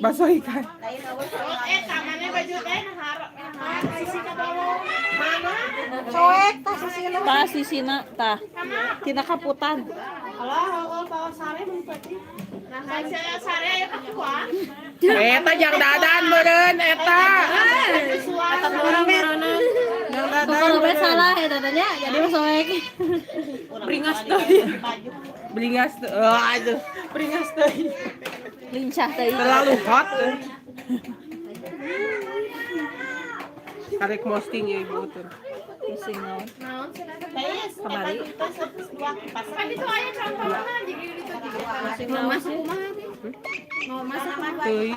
Bakso ikan. Tangannya baju teh harap. Sisi ka bawah. Mana? Tah sisina tah. Tina kaputan. Allah bawa sare mempati. Nah, saya sare aya kakuan. Eta jang dadan meureun eta. Kata orang merana. Jang dadan. Kalau be salah eta teh nya jadi soek. Bringas deui. Bringas deui. Aduh, bringas deui. Lincah teh. Terlalu hot. Karek posting ya ibu tuh. Pusing naon. Kamari. Kan itu aya campuran jadi itu Pusing naon sih? Teuy.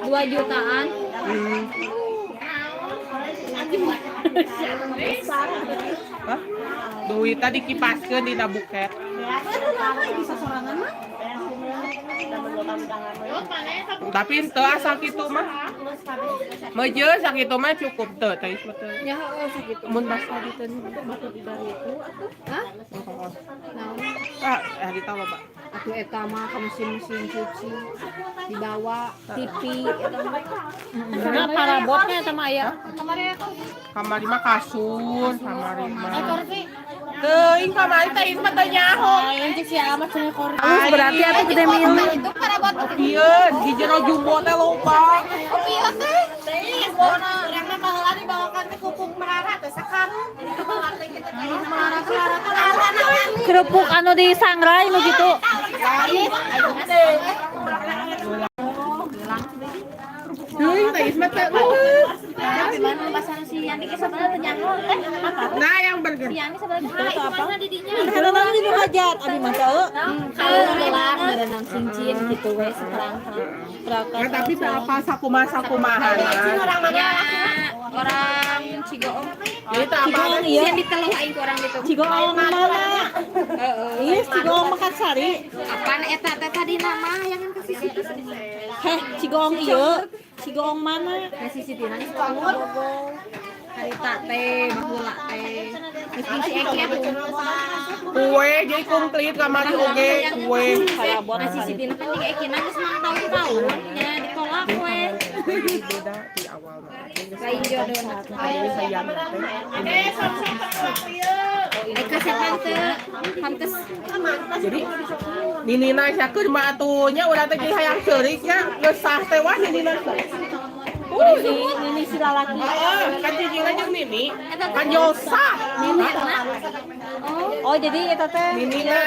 2 jutaan. Hah? Duit tadi kipaskeun dina buket. Tapi teu asa kitu mah. Meuje sakitu mah cukup teu teh teu. Ya sakitu. Mun basa ditu batu di dari itu. Hah? Ah, di tahu Pak. Aku eta mah ka mesin-mesin cuci dibawa TV eta mah. Karena parabotnya eta mah aya. Kamari mah kasur, kamari mah. Teuing kamari teh itu mah teu nyaho. Anjing si amat cenah kor. Berarti atuh gede milih. Opieun, di jero jumbo teh loba. Kerupuk anu di sangrai nu gitu. Teuing teh mah teh. Nah, yang burger. Itu apa? Karena nanti nu hajat abi mah teu. Kalau berenang cincin gitu we sekarang. Nah, tapi apa sakumaha-sakumahan. Orang Cigoong. Jadi tak apa. Cigoong iya. Yang diteluh aing ku orang gitu. Cigoong mana? Iya, Cigoong Mekarsari. Apaan eta teh tadi nama yang ke sisi. Heh, Cigoong iya. Cigoong mana? Ke sisi tina geus bogo. Harita teh, baheula teh. Geus si Eki atuh. Kue jadi komplit kamari oge kue. Parabot Nah sisi tina kan jeung Eki geus mang tahun nya ditolak we. Beda di awal mah. Lain jodoh. Jadi sayang teh. Eka sepan teu pantes. Jadi Ninina sakeun mah atunya urang teh jadi hayang ceurik nya geus sah teh wah Ninina. ini si lalaki. Heeh, kan cicing jeung Nini. Kan Yosa. Nini Oh, jadi eta teh Ninina.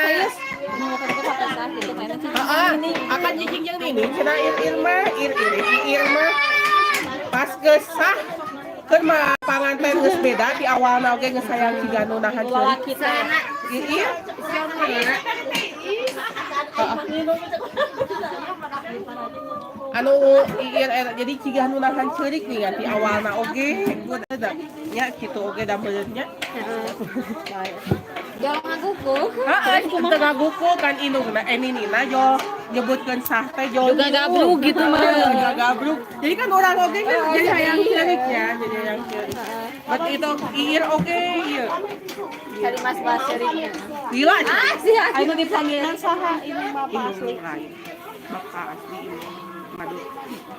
nu keur papasan gitu mainan si Heeh, akan cicing jeung Nini cenah ir mah pas geus sah keur mah panganten geus beda di awalna oge geus hayang ciga nu nahan ceurik. lalaki teh. Iya. Anu ieu jadi cigah nu nahan ceurik nih di awalna oge ada nya kitu oge da beunnya. Jol ngaguku. Heeh, teu ngaguku kan indungna Ninina jol nyebutkeun sah teh jol Juga gablug gitu mah. Juga gablug. Jadi kan orang oge kan jadi hayang ceurik ya, jadi hayang ceurik. Bet itu iir oge ieu. Cari mas baseriknya. Gila. Anu dipanggilan saha ini bapak asli. Bapak asli ini. Madu.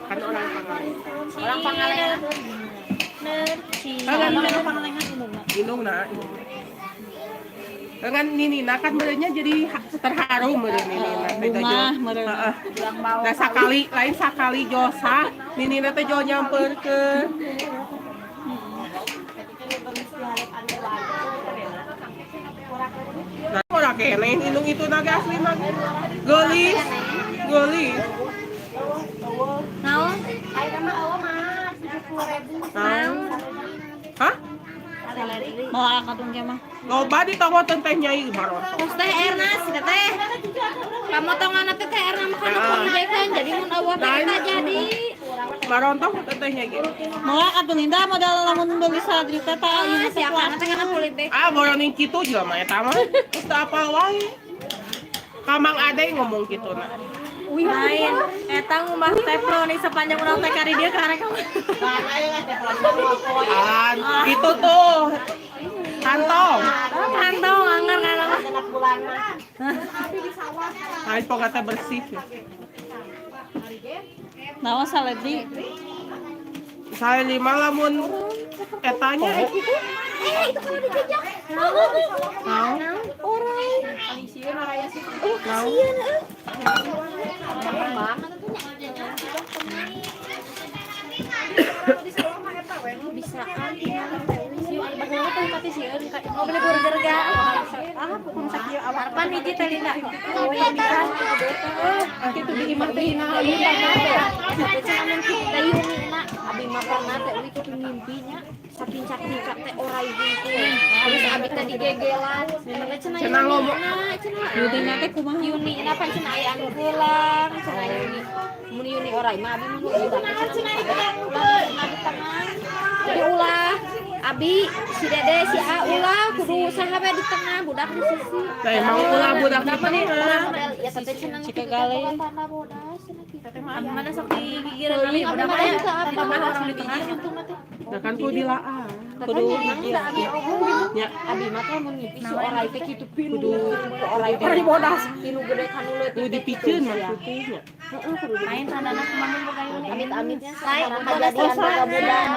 Kan orang Pangalengan. Orang Pangalengan. Kan Pangalengan indungna. indungna. Dengan Ninina kan benernya jadi terharu meureun Ninina teh Bunga meureun. Heeh. Da sakali lain sakali Josa Ninina teh jo nyampeurkeun. lagi asli mah. Gelis. Gelis. Naon? Hah? Mau kadung ge mah. Loba di toko teh nyai baron. Terus teh Erna sih teh. Pamotongan teh Erna makan kan jadi mun eueuh teh jadi. Baron tong teh nyai gitu. Mau kadung indah modal lamun beli sadri teh tah ieu Si apa teh kana kulit teh. Ah, boroning kitu juga mah eta mah. Geus teu apal wae. Kamang Ade ngomong gitu nah. Lain, eta ngubah teflon nih sepanjang urang teh kari dia karek kamu. Itu tuh. Kantong. Kantong anggar kana mah. Lain pokoknya bersih. naon saledri. Saya 5 lamun etanya. Itu kalau dijajak. Naon? Bisaan mau beli burger ga? Harapan hiji teh Linda. Itu di imah teh Abi mah pernah teh uli kudu ngimpinya saking cak teh orai gitu. Terus abi teh digegelan. Cenah ngomong. Yudina teh kumaha? Yuni kenapa cenah aya anu heulang cenah Yuni. Mun Yuni orai mah abi mun udah cenah di tengah. Jadi ulah abi si Dede si A ulah kudu usaha we di tengah budak di sisi. Teh emang ulah budak di tengah. Ya teh cenah Cika gale. Abi mana sok digigireun abi budak mah tambah orang di tengah untung mah teh. Ya kan kudu dilaah. Kudu Ya. Abi mah teh mun ngimpi si orai teh kitu kudu orai teh bodas tinu gede kanu leutik Kudu dipikeun maksudnya. main tandana kumaha boga Yuni amit-amitnya saudara kejadian boga budak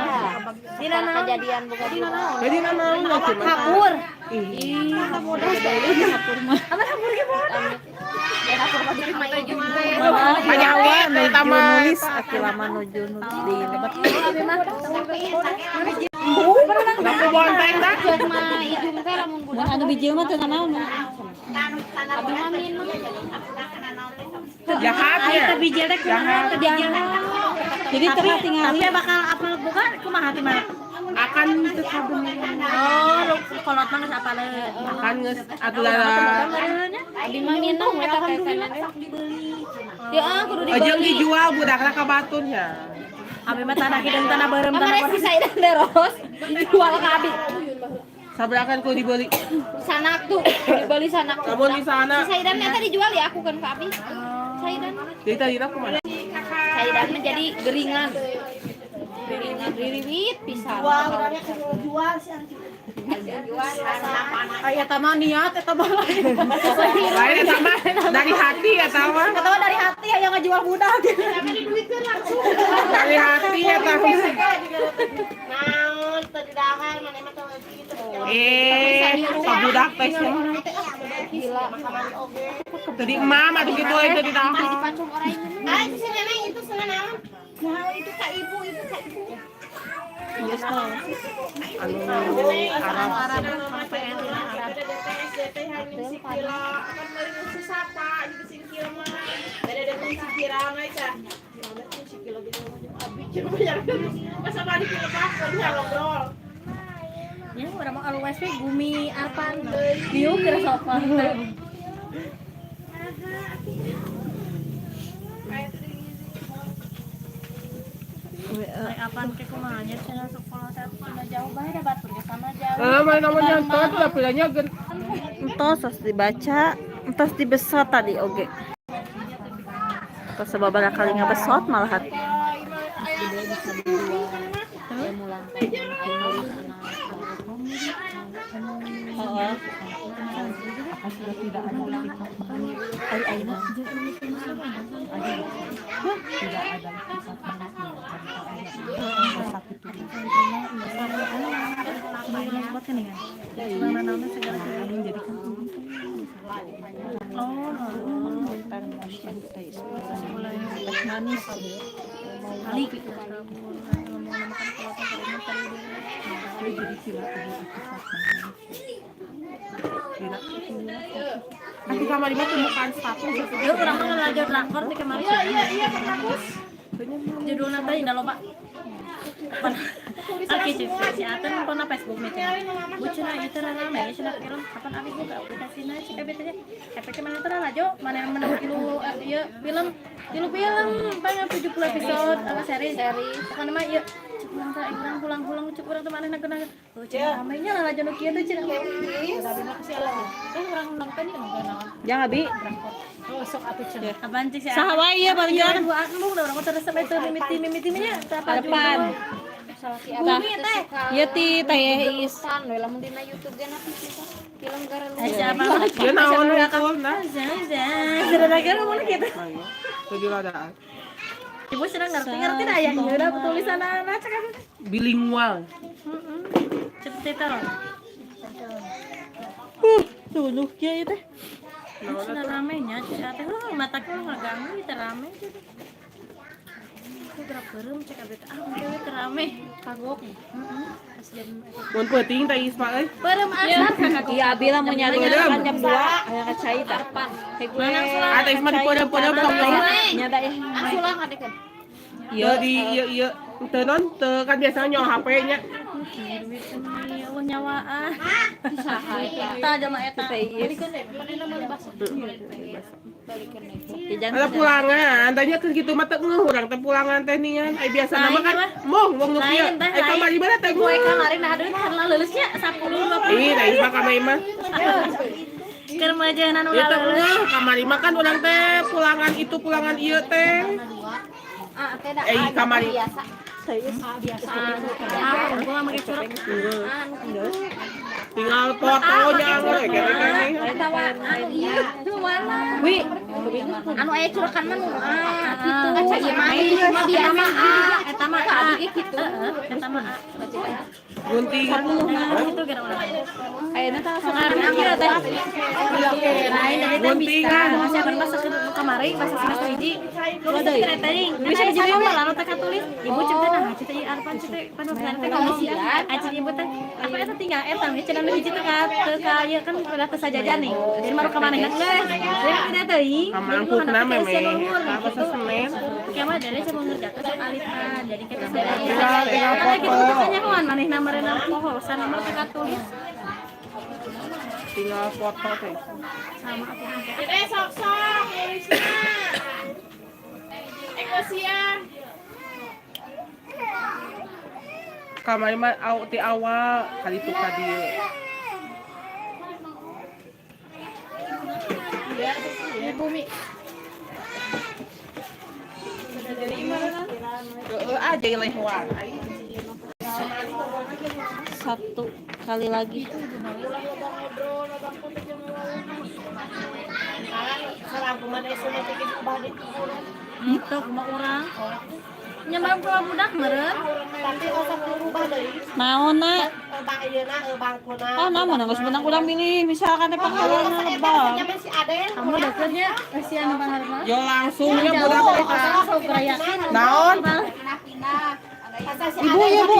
dina kejadian boga budak Jadi naon cuma kapur ih bodas kapur mah apa kapur ge bodas kapur mah jadi main juga Jawa nuju nulis aki lama nuju nulis di lebat. abi mah Aku bonteng dah. jeung mah ijung teh lamun budak Mun anu bijil mah teu naon. abi mah minum Jahat ya. bijil teh kumaha bijil Jadi teu katingali. tapi bakal apal buka kumaha ti mana Akan teu kabeneran. oh kolot mah geus apaleun Akan geus atuh abi mah minum eta teh kana dibeli ya kudu Aja dibeli dijual budakna ka batur nya. abi mah tanah kideung tanah beureum tanah sisa idan deros dijual ka abi Sabarakan ku dibeli. sanak tuh dibeli sanak tuh Namun di sana sisa idan eta dijual ya aku kan ka abi saidan jadi tadi kumaha? saidan mah jadi geringan ririwit pisan Aya tamah niat eta mah lain. Lain sama dari hati ya sama. Katawa dari hati aya ngajual budak. Dari hati ya sama. naon teu didahan mana mah teu gitu Pabudak teh sih. gila Tadi emak atuh kitu aja tadi dah. dipacung orang ini si neneng itu senang naon nah itu ka ibu Geus tahu. Anu Arab. ya urang mah alus we gumi apaan diu kira sopan apaan ke kumaha nya cenah sekolah teh jauh bae da batur ge sama jauh Main namanya entot lah pilihnya gen. Entos harus dibaca, entos dibesot tadi oge. Pas sababaraha kali ngabesot malah hati. Heeh. Sudah tidak ada ai aina tidak ada manis Tapi kamar lima temukan status. Yuk orang mah ngelajar drakor di kemarin. Iya perpus. Judulnya tadi dah loba. Oke, si Aten pernah Facebook meeting. Bucina itu rame, sudah kirim kapan abi buka aplikasinya si PBT. Efeknya mana terang aja, mana yang menang iya film banyak 70 episode apa seri. Kan mah iya pulang cuk urang teh manehna geuna. Oh, cina ramainya lah lajo nu kieu teh cina. Tapi mah kasih Allah. Urang nonton ieu naon. Jangan bi. Oh, sok atuh cenah. Apaan sih si Saha wae ieu balikan. Buat lu udah orang terus sampai mimiti nya Depan. Bumi teh. Ieu ti Teh Is. San we lamun dina YouTube ge nanti film gara lu. Siapa? Ieu naon unggul nah. Sudah ngomong gitu. Jadi ladaan. Ibu sedang ngerti dah ya. Ieu udah tulisan anak cek apa? Bilingual. Cepet taruh. Tuh kieu teh. Sudah ramenya, teh mata ku ngaganggu teh rame gitu. Aku gerak beureum cek abet deui teh rame. Kagok. Mun peuting teh Isma euy. Beureum asar kakak. Iya abi lah mau nyari kan jam 2 aya ka cai tah. Ah teh Isma dipodem-podem Nyata ya. Asulah kadikeun. Iya di iya teu non teu kan biasanya nyawa HP nya. Allah nyawaan. Tah jama eta. Balikeun deh, manehna meuli basa. Ada pulangan, tanya ke gitu mah teu ngeuh urang teh pulangan teh ningan. Ai biasa nama kan mong nu kieu. Ai kamari mana teh Poe kamari nah duit karena leuleusnya 10 20. Ih, da Isma kamari mah. Keur majeunna nu Ieu teh leuleus. ngeuh kamari mah kan urang teh pulangan itu pulangan ieu teh. Ah, teh da Kamari. biasa. Gua make curug. Tinggal fotonya we kene-kene. Wi, Anu aya curekan mah nu Gitu. Aca ieu mah mah biasa Eta mah abi kitu. Eta mah Gunting. itu kira urang. ayeuna tah Sekarang ieu teh. Lain dari teh bisa. Masih berbahasa ke kamari bahasa semester 1. Nulis teh teuing. Bisa jadi mah lalu teh katulis. Ibu cerita nah cerita ieu arpan cerita panulisan teh ngomong. Acan ibu teh apa eta tinggal eta we cenah nu hiji teh ka ieu kan udah teh sajajan nih. Jadi maru ka manehna geus. Jadi tidak teuing. Kamangkukna memeh apa semen. Kema dari coba ngerjakeun sok alitan. Jadi kita Tinggal kita foto. tanya kawan manehna merenang pohosan nomor teh tulis. Tinggal foto teh. Sama aku. Sok nulisna. Kasihan. Kamari mah ti awal kali itu ka dieu. Bumi. Aja lewat. satu kali lagi. Itu kumaha urang. Nyambang ke budak meureun. Tapi usah berubah deui. Naonna? Bang ieu bangkuna. Oh, namun geus benang ulang pilih misalkan teh pangkalan bang. Nya si Aden. Kamu deketnya kasihan banget. Yo langsung nya budak teh ka. Sok raya. Naon? Ibu ya, Bu.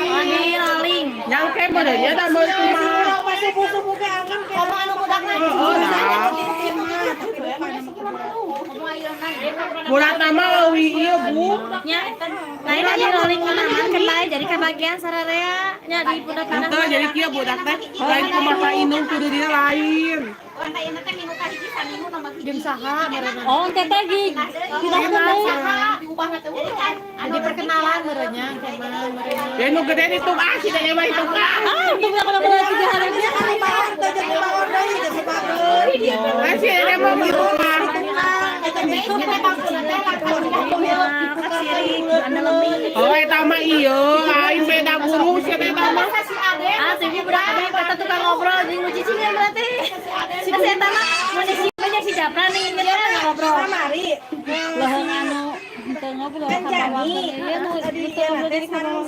Ani laling. Nyangke bener nya da meureun kumaha. Kamu anu budakna. Budak nama leuwih ieu, Bu. Nya lain lagi laling manaman kentai jadi kebagian sararea nya di budak-budak. Henteu jadi kieu budak teh lain kumaha indung kudu dina lain. Jeung saha meureun. Oh, teh tadi. Kita kenal. Jadi perkenalan meureunnya kemana meureun. Ya nu gede itu si teh mah itu ka. Kita kenal tiga hari. Lah si teh mah itu ka. Oh, eta mah ieu, aing beda burung si teh mah. Ah, sih budak abang kata tukang ngobrol jeung nu cicingnya berarti. Si eta mah mun si banyak si Japra nih ngobrol. Kamari. Lah anu teu ngobrol ka bawah. Ieu nu betul jadi ka bawah.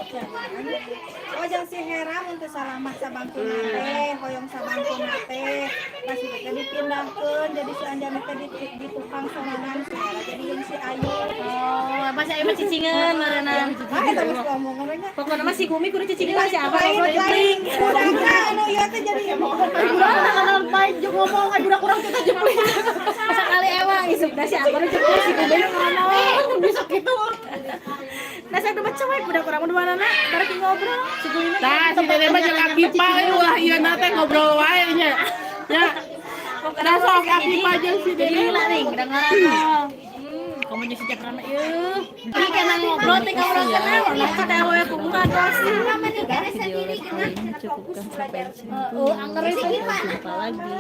Oh jangan si heram untuk salamat sabangku nate, hoyong sabangku nate, pas itu dipindahkan jadi si Anjani tadi di tukang sorangan segala jadi yang si Ayu. Oh, masih ayo cicingan marana. Terus ngomong orangnya. Pokoknya masih gumi kudu cicingan siapa? Lain, budaknya anu ieu teh jadi Kenal baik jeung ngomong ai budak urang kita jepling. Sekali ewang isukna siapa nu jepling si gumi ngomong bisa kitu. Nah, saya udah baca wae budak urang mana bareng ngobrol. Si gumi Nah, si Dede mah jeung Akipa ulah ieu na teh ngobrol wae nya. Ya. Nah, sok Akipa jeung si Dede. Gila nih, dengaran. Kamu jadi sejak lama yeuh. Ini kena ngobrol teh ngobrol kenal. Kita awewe kumaha tos. Video kali ini cukupkan sampai di sini dulu. Sampai jumpa lagi.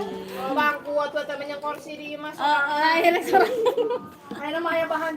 Bangku waktu teh menyang kursi di mas. Akhirnya seorang. Ayeuna mah aya bahan